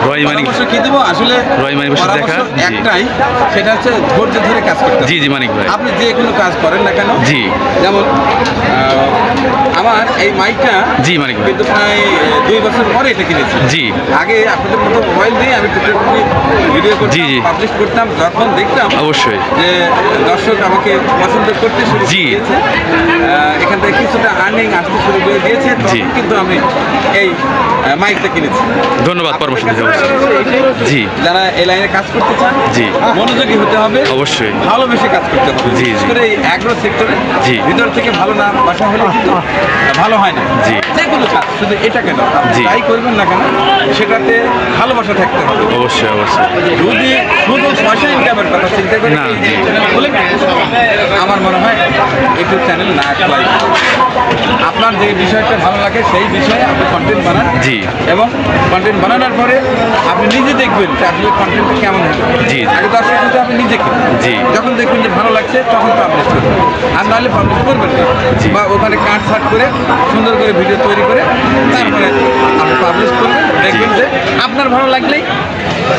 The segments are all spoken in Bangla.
রয় মানিক কি দেবো আসলে রয় মানিক দেখা একটাই, সেটা হচ্ছে ধৈর্য ধরে কাজ করতে। জি জি মানিক ভাই, আপনি যে কোনো কাজ করেন না কেন, জি যেমন আমার এই মাইকটা জি মানিক ভাই, কিন্তু প্রায় 2 বছর পরে এটা কিনেছি। জি আগে আপনাদের মতো মোবাইল দিয়ে আমি টুকটাক ভিডিও করতাম, জি, জি। পাবলিশ করতাম। যখন দেখতাম অবশ্যই যে দর্শক আমাকে পছন্দ করতে শুরু জি। করেছে, এখান থেকে কিছুটা আর্নিং আসতে শুরু করে দিয়েছে, জি। তখন কিন্তু আমি এই মাইকটা কিনেছি। ধন্যবাদ পরামর্শ দিতে। জি যারা এই লাইনে কাজ করতে চান, জি মনোযোগী হতে হবে, অবশ্যই ভালোবেসে কাজ করতে হবে। জি, বিশেষ জি। করে এই অ্যাগ্রো সেক্টরে জি। ভিতর থেকে ভালো না বাসা হলে কিন্তু ভালো হয় না। জি। যে কোনো কাজ, শুধু এটা কেন, জি। তাই করবেন না কেন, সেটাতে ভালোবাসা থাকতে হবে। অবশ্যই অবশ্যই যদি শুধু পয়সা ইনকামের কথা চিন্তা করে না, এই জি। চ্যানেল খুলে, আমার মনে হয় ইউটিউব চ্যানেল না খোলাই। আপনার যে বিষয়টা ভালো লাগে সেই বিষয়ে আপনি কন্টেন্ট বানান, জি। এবং কন্টেন্ট বানানোর পরে আপনি নিজে দেখবেন যে আসলে কন্টেন্টটা কেমন হবে। জি। আগে দর্শক কিন্তু আপনি নিজে করবেন, জি। যখন দেখবেন যে ভালো লাগছে তখন পাবলিশ করবেন, আর নাহলে পাবলিশ করবেন না। জি। বা ওখানে কাট ছাট করে সুন্দর করে ভিডিও তৈরি করে তারপরে আপনি পাবলিশ করবেন, দেখবেন যে আপনার ভালো লাগলেই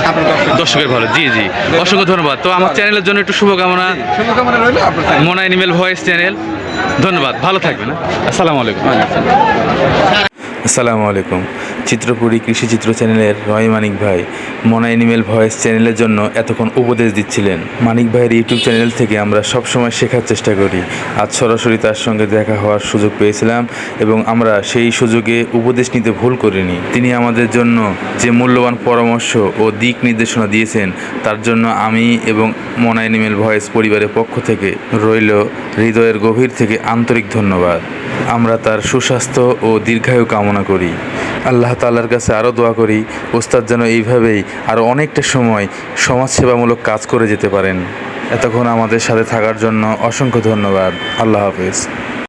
আপনার দর্শকের ভালো। জি জি, অসংখ্য ধন্যবাদ। তো আমার চ্যানেলের জন্য একটু শুভকামনা, শুভকামনা রইল আপনার চ্যানেল। মনা অ্যানিমেল ভয়েস চ্যানেল। ধন্যবাদ, ভালো থাকবেন। আসসালামু আলাইকুম। আসসালামু আলাইকুম। চিত্রপুরী কৃষিচিত্র চ্যানেলের রয় মানিক ভাই মনা অ্যানিমেল ভয়েস চ্যানেলের জন্য এতক্ষণ উপদেশ দিচ্ছিলেন। মানিক ভাইয়ের ইউটিউব চ্যানেল থেকে আমরা সবসময় শেখার চেষ্টা করি। আজ সরাসরি তার সঙ্গে দেখা হওয়ার সুযোগ পেয়েছিলাম এবং আমরা সেই সুযোগে উপদেশ নিতে ভুল করিনি। তিনি আমাদের জন্য যে মূল্যবান পরামর্শ ও দিক নির্দেশনা দিয়েছেন তার জন্য আমি এবং মনা অ্যানিমেল ভয়েস পরিবারের পক্ষ থেকে রইল হৃদয়ের গভীর থেকে আন্তরিক ধন্যবাদ। আমরা তার সুস্বাস্থ্য ও দীর্ঘায়ু কামনা করি। আল্লাহ তাআলার কাছে আরও দোয়া করি ওস্তাদ যেন এইভাবেই আরও অনেকটা সময় সমাজসেবামূলক কাজ করে যেতে পারেন। এতক্ষণ আমাদের সাথে থাকার জন্য অসংখ্য ধন্যবাদ। আল্লাহ হাফেজ।